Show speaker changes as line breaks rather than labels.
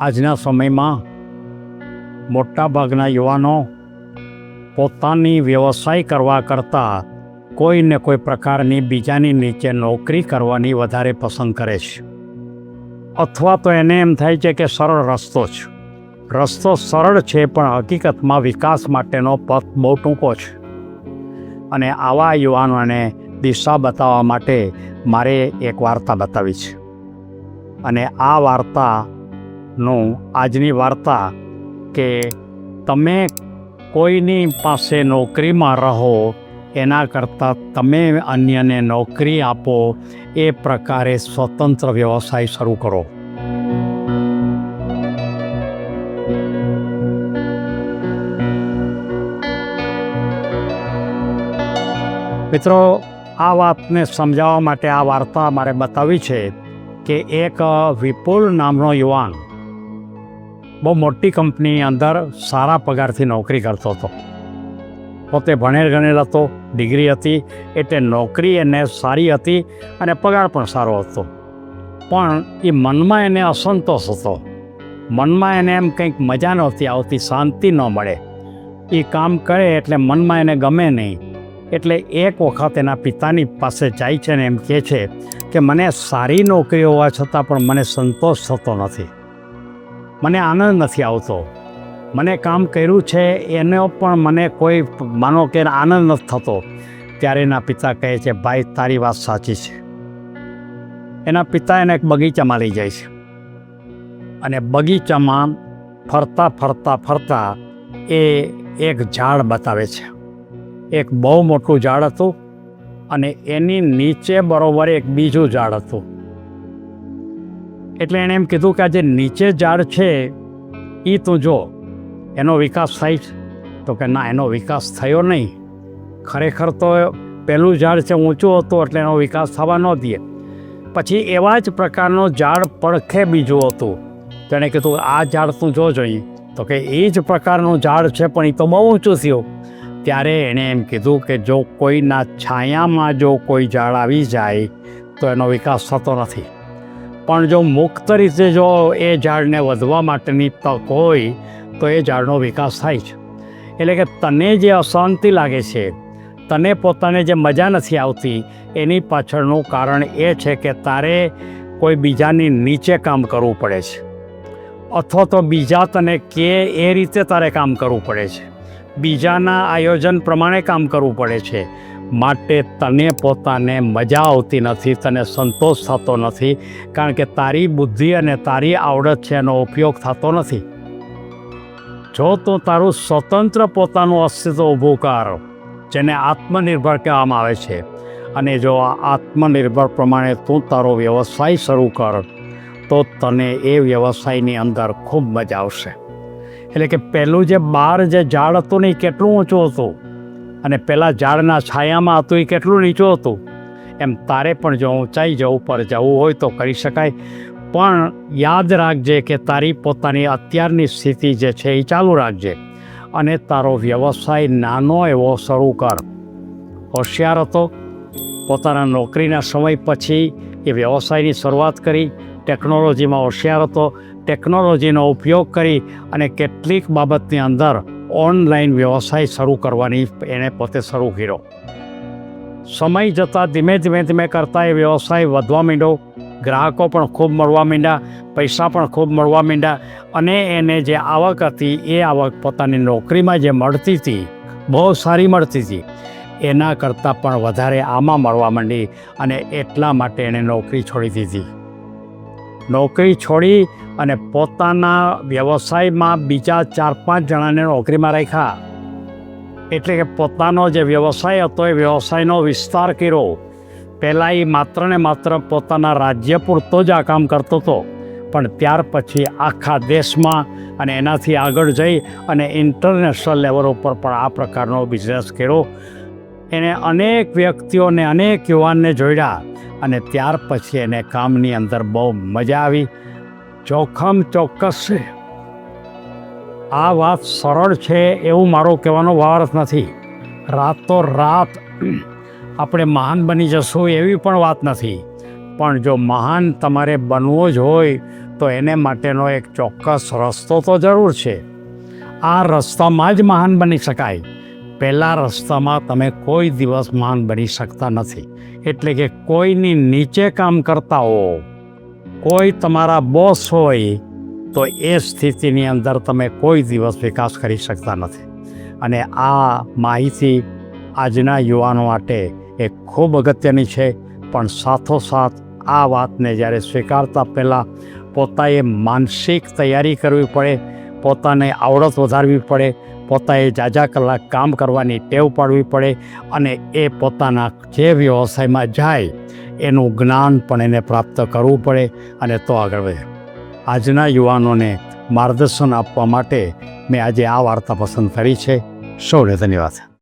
આજના સમયમાં મોટાભાગના યુવાનો પોતાની વ્યવસાય કરવા કરતાં કોઈને કોઈ પ્રકારની બીજાની નીચે નોકરી કરવાની વધારે પસંદ કરે છે, અથવા તો એને એમ થાય છે કે સરળ રસ્તો છે. રસ્તો સરળ છે પણ હકીકતમાં વિકાસ માટેનો પથ બહુ ટૂંકો છે. અને આવા યુવાનોને દિશા બતાવવા માટે મારે એક વાર્તા બતાવી છે. અને આ વાર્તાનું આજની વાર્તા કે તમે કોઈની પાસે નોકરીમાં રહો એના કરતાં તમે અન્યને નોકરી આપો, એ પ્રકારે સ્વતંત્ર વ્યવસાય શરૂ કરો. મિત્રો, આ વાતને સમજાવવા માટે આ વાર્તા મારે બતાવી છે કે એક વિપુલ નામનો યુવાન બહુ મોટી કંપનીની અંદર સારા પગારથી નોકરી કરતો હતો. પોતે ભણેલ હતો, ડિગ્રી હતી, એટલે નોકરી એને સારી હતી અને પગાર પણ સારો હતો. પણ એ મનમાં એને અસંતોષ હતો. મનમાં એને એમ કંઈક મજા નહોતી આવતી, શાંતિ ન મળે. એ કામ કરે એટલે મનમાં એને ગમે નહીં. એટલે એક વખત એના પિતાની પાસે જાય છે ને એમ કહે છે કે મને સારી નોકરી હોવા છતાં પણ મને સંતોષ થતો નથી, મને આનંદ નથી આવતો. મને કામ કર્યું છે એનો પણ મને કોઈ માનો કે આનંદ નથી થતો. ત્યારે એના પિતા કહે છે, ભાઈ તારી વાત સાચી છે. એના પિતા એને એક બગીચામાં લઈ જાય છે અને બગીચામાં ફરતા ફરતા ફરતા એ એક ઝાડ બતાવે છે. એક બહુ મોટું ઝાડ હતું અને એની નીચે બરોબર એક બીજું ઝાડ હતું. એટલે એણે એમ કીધું કે આ જે નીચે ઝાડ છે એ તું જો, એનો વિકાસ થાય છે? તો કે ના, એનો વિકાસ થયો નહીં. ખરેખર તો પહેલું ઝાડ છે ઊંચું હતું એટલે એનો વિકાસ થવા ન દે. પછી એવા જ પ્રકારનો ઝાડ પડખે બીજું હતું. તેણે કીધું આ ઝાડ તું જો જોઈએ. તો કે એ જ પ્રકારનું ઝાડ છે પણ એ તો બહુ ઊંચું થયું. ત્યારે એણે એમ કીધું કે જો કોઈના છાયામાં જો કોઈ ઝાડ આવી જાય તો એનો વિકાસ થતો નથી, પણ જો મુક્ત રીતે જો એ ઝાડને વધવા માટેની તક હોય તો એ ઝાડનો વિકાસ થાય છે. એટલે કે તને જે અશાંતિ લાગે છે, તને પોતાને જે મજા નથી આવતી, એની પાછળનું કારણ એ છે કે તારે કોઈ બીજાની નીચે કામ કરવું પડે છે, અથવા તો બીજા તને કે એ રીતે તારે કામ કરવું પડે છે, બીજાના આયોજન પ્રમાણે કામ કરવું પડે છે. માટે તને પોતાને મજા આવતી નથી, તને સંતોષ થતો નથી, કારણ કે તારી બુદ્ધિ અને તારી આવડત છે એનો ઉપયોગ થતો નથી. જો તું તારું સ્વતંત્ર પોતાનું અસ્તિત્વ ઊભું કર, જેને આત્મનિર્ભર કહેવામાં આવે છે, અને જો આ આત્મનિર્ભર પ્રમાણે તું તારો વ્યવસાય શરૂ કર, તો તને એ વ્યવસાયની અંદર ખૂબ મજા આવશે. એટલે કે પહેલું જે બહાર જે ઝાડ હતું ને એ કેટલું ઊંચું હતું અને પહેલાં ઝાડના છાયામાં હતું એ કેટલું નીચું હતું. એમ તારે પણ જો ઊંચાઈ જવું પર જવું હોય તો કરી શકાય. પણ યાદ રાખજે કે તારી પોતાની અત્યારની સ્થિતિ જે છે એ ચાલુ રાખજે અને તારો વ્યવસાય નાનો એવો શરૂ કર. હોશિયાર હતો, પોતાના નોકરીના સમય પછી એ વ્યવસાયની શરૂઆત કરી. ટેકનોલોજીમાં હોશિયાર હતો, ટેકનોલોજીનો ઉપયોગ કરી અને કેટલીક બાબતની અંદર ઓનલાઈન વ્યવસાય શરૂ કરવાની એણે પોતે શરૂ કર્યો. સમય જતાં ધીમે કરતાં એ વ્યવસાય વધવા માંડ્યો. ગ્રાહકો પણ ખૂબ મળવા માંડ્યા, પૈસા પણ ખૂબ મળવા માંડ્યા અને એને જે આવક હતી એ આવક પોતાની નોકરીમાં જે મળતી હતી, બહુ સારી મળતી હતી, એના કરતાં પણ વધારે આમાં મળવા માંડી. અને એટલા માટે એણે નોકરી છોડી દીધી. નોકરી છોડી અને પોતાના વ્યવસાયમાં બીજા 4-5 જણાને નોકરીમાં રાખ્યા. એટલે કે પોતાનો જે વ્યવસાય હતો એ વ્યવસાયનો વિસ્તાર કર્યો. પહેલાં એ માત્ર ને માત્ર પોતાના રાજ્ય પૂરતો જ આ કામ કરતો હતો, પણ ત્યાર પછી આખા દેશમાં અને એનાથી આગળ જઈ અને ઇન્ટરનેશનલ લેવલ ઉપર પણ આ પ્રકારનો બિઝનેસ કર્યો. એને અનેક વ્યક્તિઓને, અનેક યુવાનને જોડ્યા અને ત્યાર પછી એને કામની અંદર બહુ મજા આવી. જોખમ ચોક્કસ છે. આ વાત સરળ છે એવું મારો કહેવાનો ભાવાર્થ નથી. રાતોરાત આપણે મહાન બની જશું એવી પણ વાત નથી. પણ જો મહાન તમારે બનવું જ હોય તો એને માટેનો એક ચોક્કસ રસ્તો તો જરૂર છે. આ રસ્તામાં જ મહાન બની શકાય. પહેલાં રસ્તામાં તમે કોઈ દિવસ મહાન બની શકતા નથી. એટલે કે કોઈની નીચે કામ કરતા હો, કોઈ તમારા બોસ હોય, તો એ સ્થિતિની અંદર તમે કોઈ દિવસ વિકાસ કરી શકતા નથી. અને આ માહિતી આજના યુવાનો માટે એ ખૂબ અગત્યની છે. પણ સાથોસાથ આ વાતને જ્યારે સ્વીકારતા પહેલાં પોતાએ માનસિક તૈયારી કરવી પડે, પોતાને આવડત વધારવી પડે, પોતાએ જાજા કલાક કામ કરવાની ટેવ પાડવી પડે, અને એ પોતાના જે વ્યવસાયમાં જાય એનું જ્ઞાન પણ એને પ્રાપ્ત કરવું પડે, અને તો આગળ વધે. આજના યુવાનોને માર્ગદર્શન આપવા માટે મેં આજે આ વાર્તા પસંદ કરી છે. સૌને ધન્યવાદ.